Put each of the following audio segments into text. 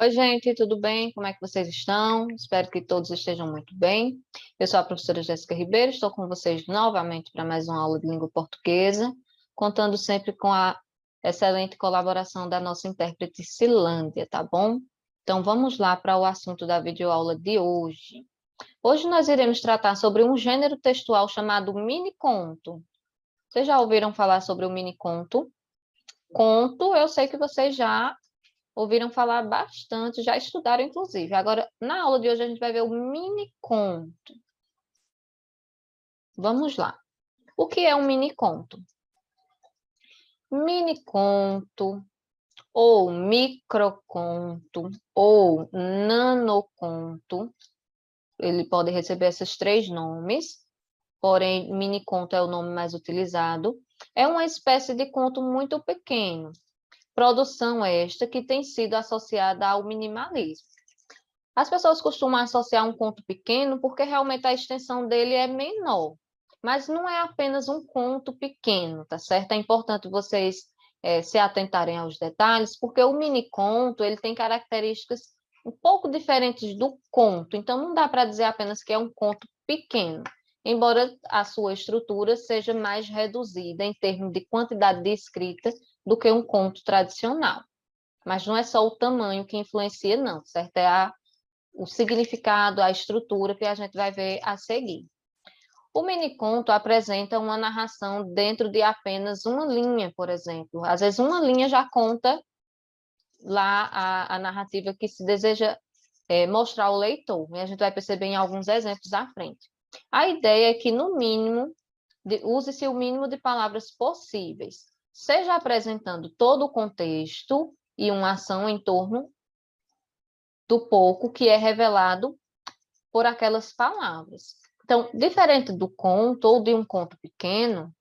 Oi, gente, tudo bem? Como é que vocês estão? Espero que todos estejam muito bem. Eu sou a professora Jéssica Ribeiro, estou com vocês novamente para mais uma aula de língua portuguesa, contando sempre com a excelente colaboração da nossa intérprete Silândia, tá bom? Então, vamos lá para o assunto da videoaula de hoje. Hoje nós iremos tratar sobre um gênero textual chamado mini-conto. Vocês já ouviram falar sobre o mini-conto? Conto, eu sei que vocês já ouviram falar bastante, já estudaram, inclusive. Agora, na aula de hoje, a gente vai ver o mini conto. Vamos lá. O que é um mini conto? Mini conto, ou microconto, ou nanoconto, ele pode receber esses três nomes, porém, mini conto é o nome mais utilizado. É uma espécie de conto muito pequeno. Produção esta que tem sido associada ao minimalismo. As pessoas costumam associar um conto pequeno porque realmente a extensão dele é menor. Mas não é apenas um conto pequeno, tá certo? É importante vocês se atentarem aos detalhes, porque o mini conto ele tem características um pouco diferentes do conto. Então, não dá para dizer apenas que é um conto pequeno, embora a sua estrutura seja mais reduzida em termos de quantidade de escrita do que um conto tradicional. Mas não é só o tamanho que influencia, não, certo? O significado, a estrutura que a gente vai ver a seguir. O mini-conto apresenta uma narração dentro de apenas uma linha, por exemplo. Às vezes, uma linha já conta lá a narrativa que se deseja mostrar ao leitor, e a gente vai perceber em alguns exemplos à frente. A ideia é que, no mínimo, use-se o mínimo de palavras possíveis, seja apresentando todo o contexto e uma ação em torno do pouco que é revelado por aquelas palavras. Então, diferente do conto ou de um conto pequeno,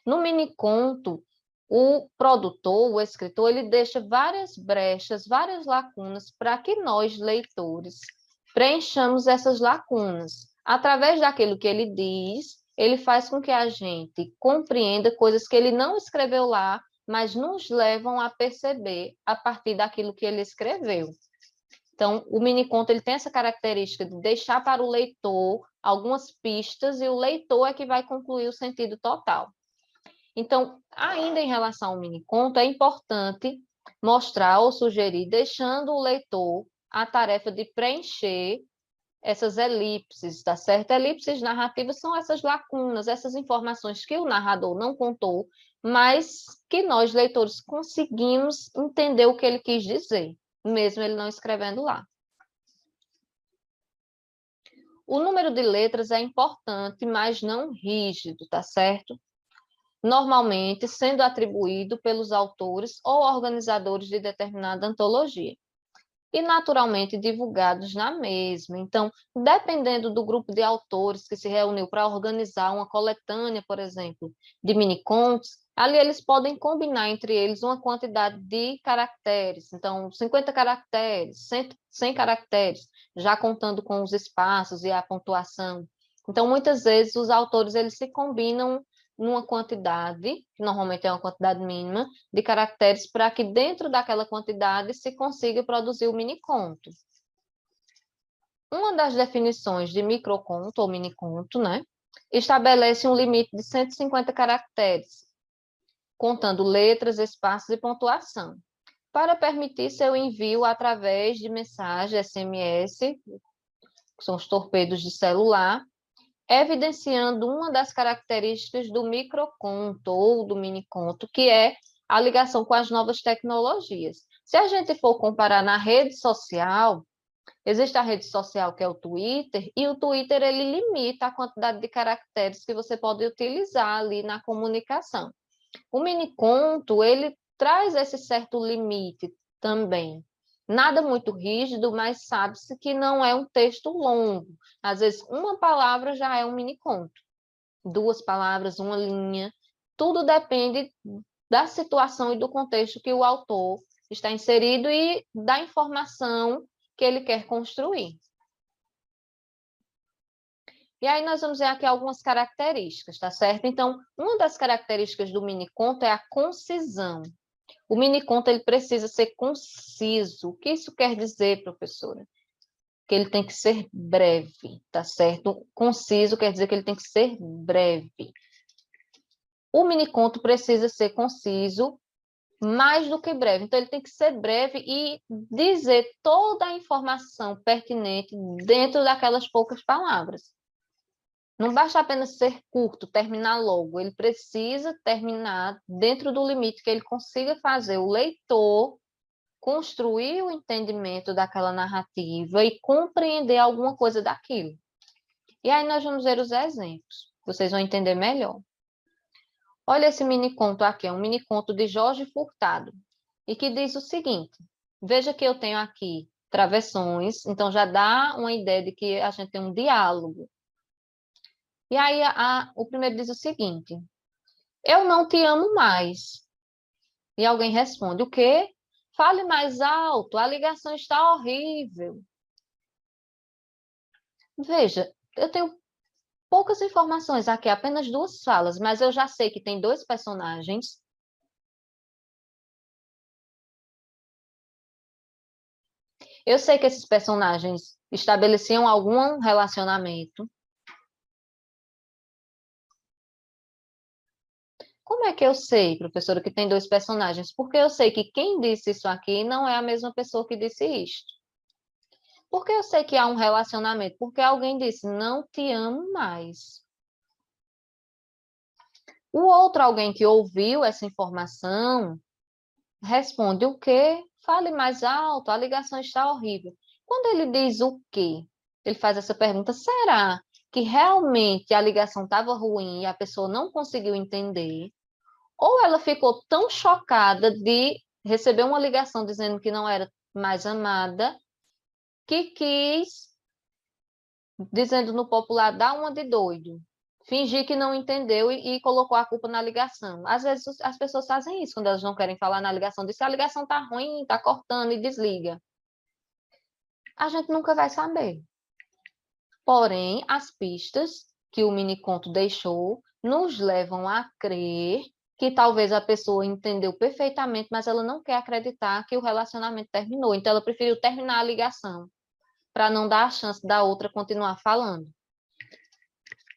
no mini conto, o produtor, o escritor, ele deixa várias brechas, várias lacunas para que nós, leitores, preenchamos essas lacunas. Através daquilo que ele diz, ele faz com que a gente compreenda coisas que ele não escreveu lá, mas nos levam a perceber a partir daquilo que ele escreveu. Então, o mini-conto ele tem essa característica de deixar para o leitor algumas pistas e o leitor é que vai concluir o sentido total. Então, ainda em relação ao mini-conto, é importante mostrar ou sugerir, deixando o leitor a tarefa de preencher essas elipses, tá certo? Elipses narrativas são essas lacunas, essas informações que o narrador não contou, mas que nós, leitores, conseguimos entender o que ele quis dizer, mesmo ele não escrevendo lá. O número de letras é importante, mas não rígido, tá certo? Normalmente sendo atribuído pelos autores ou organizadores de determinada antologia e naturalmente divulgados na mesma. Então, dependendo do grupo de autores que se reuniu para organizar uma coletânea, por exemplo, de mini-contos, ali eles podem combinar entre eles uma quantidade de caracteres. Então, 50 caracteres, 100 caracteres, já contando com os espaços e a pontuação. Então, muitas vezes, os autores eles se combinam numa quantidade, que normalmente é uma quantidade mínima, de caracteres para que dentro daquela quantidade se consiga produzir o mini-conto. Uma das definições de microconto ou mini-conto, né, estabelece um limite de 150 caracteres, contando letras, espaços e pontuação, para permitir seu envio através de mensagem SMS, que são os torpedos de celular, evidenciando uma das características do microconto ou do miniconto, que é a ligação com as novas tecnologias. Se a gente for comparar na rede social, existe a rede social que é o Twitter, e o Twitter ele limita a quantidade de caracteres que você pode utilizar ali na comunicação. O miniconto, ele traz esse certo limite também. Nada muito rígido, mas sabe-se que não é um texto longo. Às vezes, uma palavra já é um mini-conto. Duas palavras, uma linha. Tudo depende da situação e do contexto que o autor está inserido e da informação que ele quer construir. E aí nós vamos ver aqui algumas características, tá certo? Então, uma das características do mini-conto é a concisão. O miniconto ele precisa ser conciso. O que isso quer dizer, professora? Que ele tem que ser breve, tá certo? Conciso quer dizer que ele tem que ser breve. O miniconto precisa ser conciso, mais do que breve. Então, ele tem que ser breve e dizer toda a informação pertinente dentro daquelas poucas palavras. Não basta apenas ser curto, terminar logo. Ele precisa terminar dentro do limite que ele consiga fazer o leitor construir o entendimento daquela narrativa e compreender alguma coisa daquilo. E aí nós vamos ver os exemplos. Vocês vão entender melhor. Olha esse mini conto aqui, é um mini conto de Jorge Furtado, e que diz o seguinte: veja que eu tenho aqui travessões, então já dá uma ideia de que a gente tem um diálogo. E aí o primeiro diz o seguinte: eu não te amo mais. E alguém responde: o quê? Fale mais alto, a ligação está horrível. Veja, eu tenho poucas informações aqui, apenas duas falas, mas eu já sei que tem dois personagens. Eu sei que esses personagens estabeleciam algum relacionamento. Como é que eu sei, professora, que tem dois personagens? Porque eu sei que quem disse isso aqui não é a mesma pessoa que disse isto. Porque eu sei que há um relacionamento? Porque alguém disse, não te amo mais. O outro alguém que ouviu essa informação responde o quê? Fale mais alto, a ligação está horrível. Quando ele diz o quê? Ele faz essa pergunta, será que realmente a ligação estava ruim e a pessoa não conseguiu entender? Ou ela ficou tão chocada de receber uma ligação dizendo que não era mais amada, que quis, dizendo no popular, dar uma de doido, fingir que não entendeu e colocou a culpa na ligação. Às vezes as pessoas fazem isso quando elas não querem falar na ligação, diz que a ligação está ruim, está cortando e desliga. A gente nunca vai saber. Porém, as pistas que o miniconto deixou nos levam a crer que talvez a pessoa entendeu perfeitamente, mas ela não quer acreditar que o relacionamento terminou. Então, ela preferiu terminar a ligação para não dar a chance da outra continuar falando.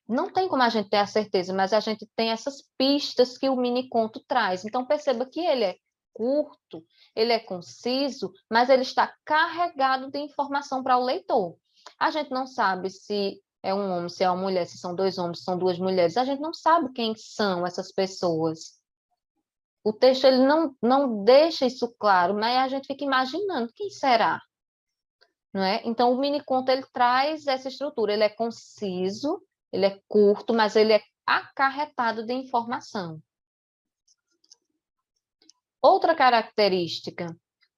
Não tem como a gente ter a certeza, mas a gente tem essas pistas que o miniconto traz. Então, perceba que ele é curto, ele é conciso, mas ele está carregado de informação para o leitor. A gente não sabe se é um homem, se é uma mulher, se são dois homens, se são duas mulheres. A gente não sabe quem são essas pessoas. O texto ele não deixa isso claro, mas a gente fica imaginando quem será, não é? Então, o miniconto ele traz essa estrutura, ele é conciso, ele é curto, mas ele é acarretado de informação. Outra característica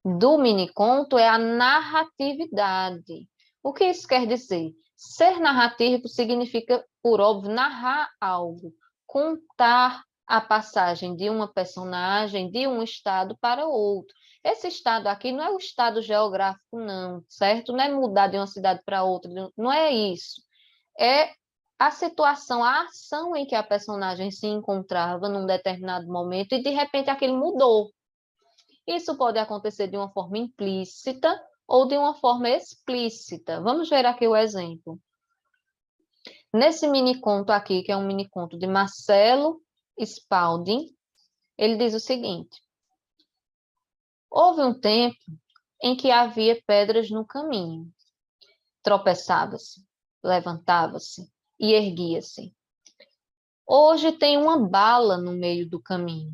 do miniconto é a narratividade. O que isso quer dizer? Ser narrativo significa, por óbvio, narrar algo, contar a passagem de uma personagem de um estado para outro. Esse estado aqui não é o estado geográfico, não, certo? Não é mudar de uma cidade para outra, não é isso. É a situação, a ação em que a personagem se encontrava num determinado momento e, de repente, aquilo mudou. Isso pode acontecer de uma forma implícita ou de uma forma explícita. Vamos ver aqui o exemplo. Nesse mini conto aqui, que é um mini conto de Marcelo Spalding, ele diz o seguinte: houve um tempo em que havia pedras no caminho. Tropeçava-se, levantava-se e erguia-se. Hoje tem uma bala no meio do caminho.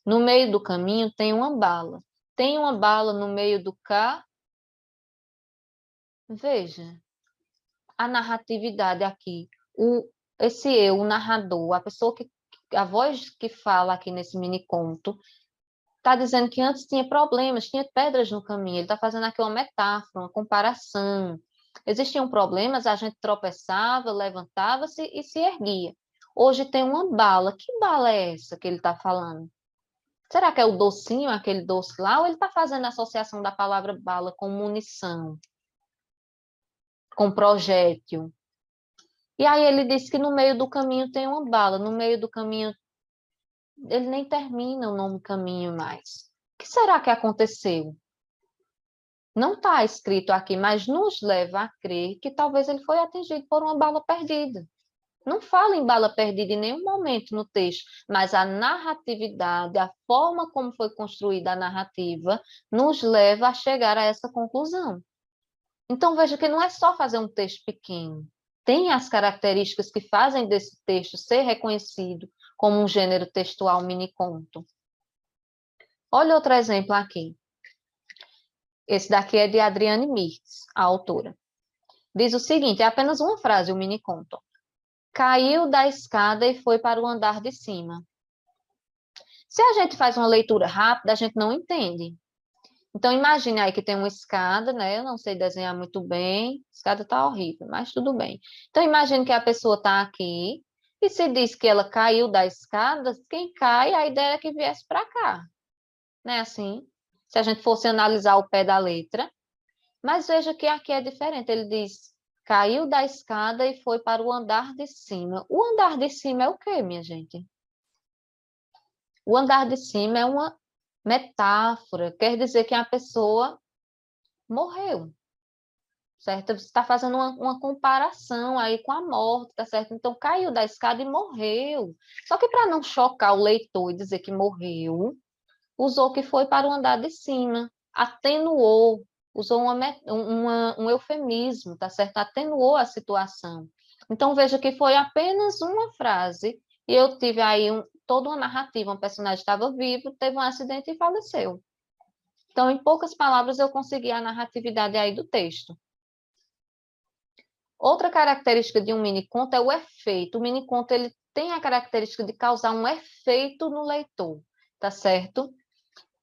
No meio do caminho tem uma bala. Tem uma bala no meio do cá. Veja, a narratividade aqui, esse eu, o narrador, a voz que fala aqui nesse mini conto, está dizendo que antes tinha problemas, tinha pedras no caminho. Ele está fazendo aqui uma metáfora, uma comparação. Existiam problemas, a gente tropeçava, levantava-se e se erguia. Hoje tem uma bala. Que bala é essa que ele está falando? Será que é o docinho, aquele doce lá, ou ele está fazendo a associação da palavra bala com munição, com projétil? E aí ele disse que no meio do caminho tem uma bala, no meio do caminho ele nem termina o nome caminho mais. que será que aconteceu? Não está escrito aqui, mas nos leva a crer que talvez ele foi atingido por uma bala perdida. Não fala em bala perdida em nenhum momento no texto, mas a narratividade, a forma como foi construída a narrativa, nos leva a chegar a essa conclusão. Então, veja que não é só fazer um texto pequeno. Tem as características que fazem desse texto ser reconhecido como um gênero textual miniconto. Olha outro exemplo aqui. Esse daqui é de Adriane Mirtz, a autora. Diz o seguinte, é apenas uma frase, o miniconto. Caiu da escada e foi para o andar de cima. Se a gente faz uma leitura rápida, a gente não entende. Então, imagine aí que tem uma escada, né? Eu não sei desenhar muito bem, a escada está horrível, mas tudo bem. Então, imagine que a pessoa está aqui e se diz que ela caiu da escada, quem cai, a ideia é que viesse para cá. Não é assim? Se a gente fosse analisar o pé da letra. Mas veja que aqui é diferente. Ele diz, caiu da escada e foi para o andar de cima. O andar de cima é o quê, minha gente? O andar de cima é uma metáfora, quer dizer que a pessoa morreu, certo? Você está fazendo uma comparação aí com a morte, tá certo? Então, caiu da escada e morreu. Só que para não chocar o leitor e dizer que morreu, usou que foi para o andar de cima, atenuou, usou um eufemismo, tá certo? Atenuou a situação. Então, veja que foi apenas uma frase e eu tive aí toda uma narrativa, um personagem estava vivo, teve um acidente e faleceu. Então, em poucas palavras, eu consegui a narratividade aí do texto. Outra característica de um miniconto é o efeito. O miniconto ele tem a característica de causar um efeito no leitor, tá certo?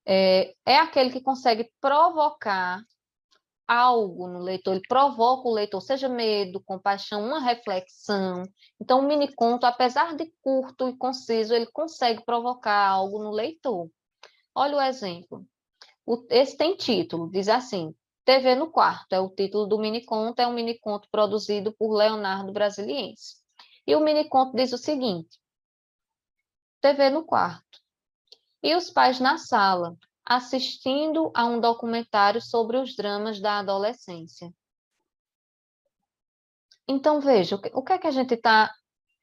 É aquele que consegue provocar algo no leitor, ele provoca o leitor, seja medo, compaixão, uma reflexão. Então, o miniconto, apesar de curto e conciso, ele consegue provocar algo no leitor. Olha o exemplo. Esse tem título, diz assim, TV no Quarto, é o título do miniconto, é um miniconto produzido por Leonardo Brasiliense. E o miniconto diz o seguinte, TV no Quarto. E os pais na sala, assistindo a um documentário sobre os dramas da adolescência. Então, veja, o que é que a gente está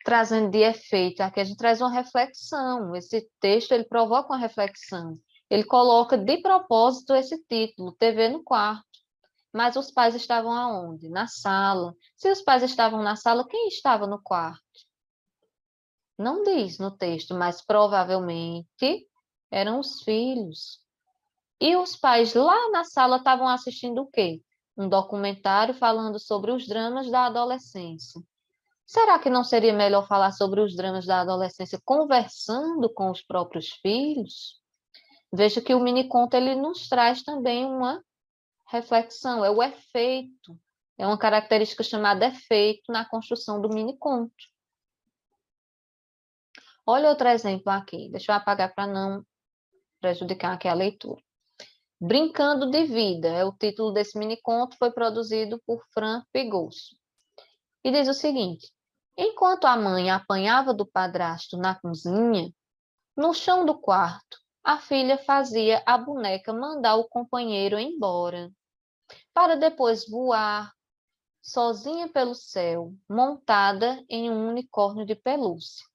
trazendo de efeito? Aqui a gente traz uma reflexão. Esse texto, ele provoca uma reflexão. Ele coloca de propósito esse título, TV no Quarto. Mas os pais estavam aonde? Na sala. Se os pais estavam na sala, quem estava no quarto? Não diz no texto, mas provavelmente eram os filhos. E os pais lá na sala estavam assistindo o quê? Um documentário falando sobre os dramas da adolescência. Será que não seria melhor falar sobre os dramas da adolescência conversando com os próprios filhos? Veja que o miniconto ele nos traz também uma reflexão, é o efeito. É uma característica chamada efeito na construção do miniconto. Olha outro exemplo aqui. Deixa eu apagar para não prejudicar aqui a leitura. Brincando de Vida é o título desse miniconto, foi produzido por Fran Pigosso. E diz o seguinte, enquanto a mãe apanhava do padrasto na cozinha, no chão do quarto, a filha fazia a boneca mandar o companheiro embora, para depois voar sozinha pelo céu, montada em um unicórnio de pelúcia.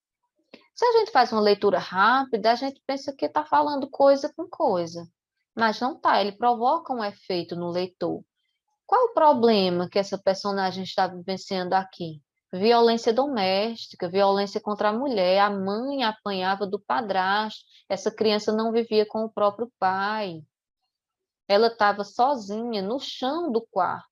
Se a gente faz uma leitura rápida, a gente pensa que está falando coisa com coisa, mas não está, ele provoca um efeito no leitor. Qual o problema que essa personagem está vivenciando aqui? Violência doméstica, violência contra a mulher, a mãe apanhava do padrasto, essa criança não vivia com o próprio pai. Ela estava sozinha no chão do quarto.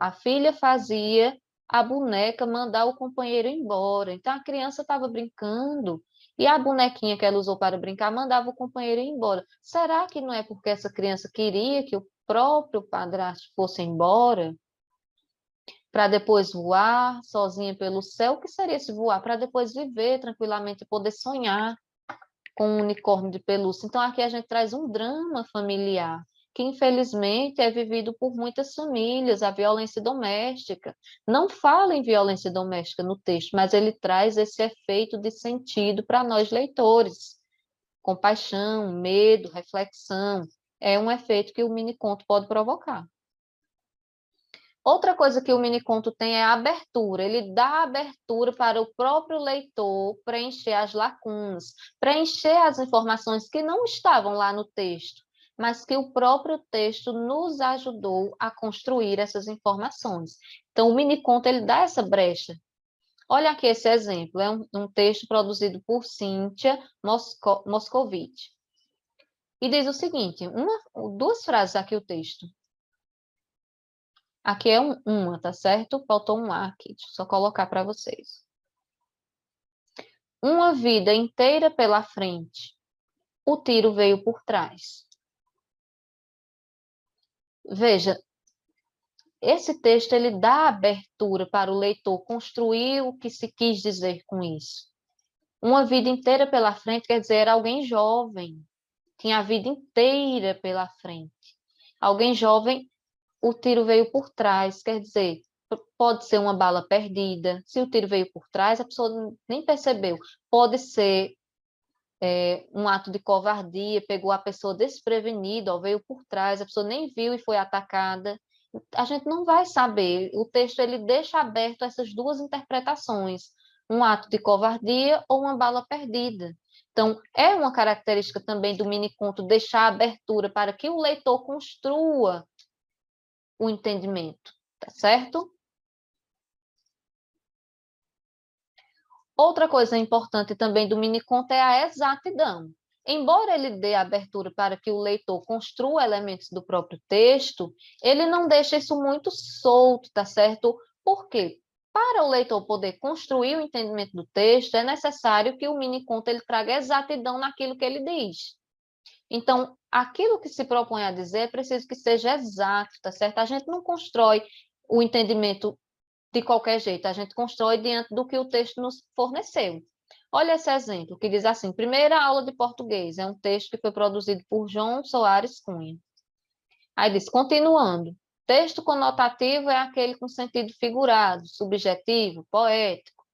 A filha fazia a boneca mandar o companheiro embora. Então a criança estava brincando e a bonequinha que ela usou para brincar mandava o companheiro embora. Será que não é porque essa criança queria que o próprio padrasto fosse embora? Para depois voar sozinha pelo céu? O que seria se voar? Para depois viver tranquilamente e poder sonhar com um unicórnio de pelúcia. Então, aqui a gente traz um drama familiar, que infelizmente é vivido por muitas famílias, a violência doméstica. Não fala em violência doméstica no texto, mas ele traz esse efeito de sentido para nós leitores. compaixão, medo, reflexão. É um efeito que o miniconto pode provocar. Outra coisa que o miniconto tem é a abertura. Ele dá abertura para o próprio leitor preencher as lacunas, preencher as informações que não estavam lá no texto, mas que o próprio texto nos ajudou a construir essas informações. Então, o miniconto ele dá essa brecha. Olha aqui esse exemplo, é um texto produzido por Cíntia Moscovitch. E diz o seguinte, duas frases aqui o texto. Aqui é uma, tá certo? Faltou um A aqui, deixa eu só colocar para vocês. Uma vida inteira pela frente, o tiro veio por trás. Veja, esse texto ele dá abertura para o leitor construir o que se quis dizer com isso. Uma vida inteira pela frente quer dizer era alguém jovem, tinha a vida inteira pela frente. Alguém jovem, o tiro veio por trás, quer dizer, pode ser uma bala perdida. Se o tiro veio por trás, a pessoa nem percebeu. Pode ser um ato de covardia, pegou a pessoa desprevenida, ó, veio por trás, a pessoa nem viu e foi atacada. A gente não vai saber. O texto ele deixa aberto essas duas interpretações, um ato de covardia ou uma bala perdida. Então, é uma característica também do miniconto deixar abertura para que o leitor construa o entendimento, tá certo? Outra coisa importante também do miniconto é a exatidão. Embora ele dê abertura para que o leitor construa elementos do próprio texto, ele não deixa isso muito solto, tá certo? Por quê? Para o leitor poder construir o entendimento do texto, é necessário que o miniconto ele traga exatidão naquilo que ele diz. Então, aquilo que se propõe a dizer é preciso que seja exato, tá certo? A gente não constrói o entendimento de qualquer jeito, a gente constrói diante do que o texto nos forneceu. Olha esse exemplo, que diz assim, primeira aula de português, é um texto que foi produzido por João Soares Cunha. Aí diz, continuando, texto conotativo é aquele com sentido figurado, subjetivo, poético.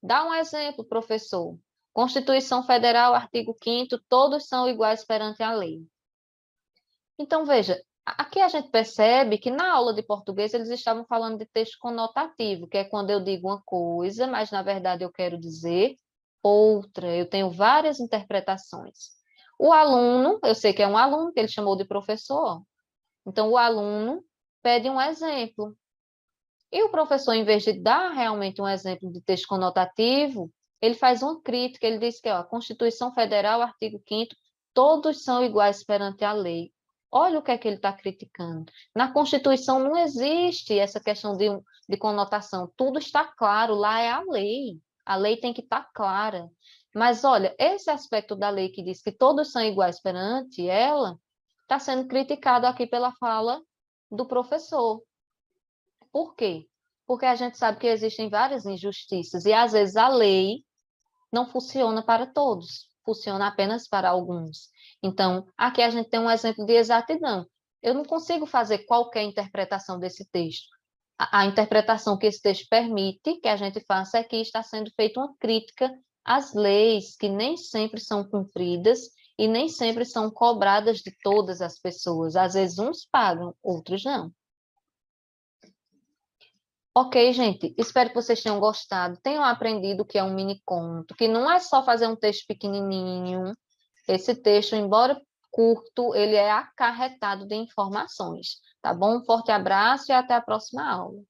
Dá um exemplo, professor. Constituição Federal, artigo 5º, todos são iguais perante a lei. Então, veja, aqui a gente percebe que na aula de português eles estavam falando de texto conotativo, que é quando eu digo uma coisa, mas na verdade eu quero dizer outra, eu tenho várias interpretações. O aluno, eu sei que é um aluno, que ele chamou de professor, então o aluno pede um exemplo. E o professor, em vez de dar realmente um exemplo de texto conotativo, ele faz uma crítica, ele diz que ó, a Constituição Federal, artigo 5º, todos são iguais perante a lei. Olha o que é que ele está criticando. Na Constituição não existe essa questão de conotação. Tudo está claro, lá é a lei. A lei tem que estar clara. Mas, olha, esse aspecto da lei que diz que todos são iguais perante ela, está sendo criticado aqui pela fala do professor. Por quê? Porque a gente sabe que existem várias injustiças e, às vezes, a lei não funciona para todos, funciona apenas para alguns. Então, aqui a gente tem um exemplo de exatidão. Eu não consigo fazer qualquer interpretação desse texto. A interpretação que esse texto permite que a gente faça é que está sendo feita uma crítica às leis que nem sempre são cumpridas e nem sempre são cobradas de todas as pessoas. Às vezes uns pagam, outros não. Ok, gente, espero que vocês tenham gostado, tenham aprendido o que é um mini conto, que não é só fazer um texto pequenininho. Esse texto, embora curto, ele é acarretado de informações, tá bom? Um forte abraço e até a próxima aula.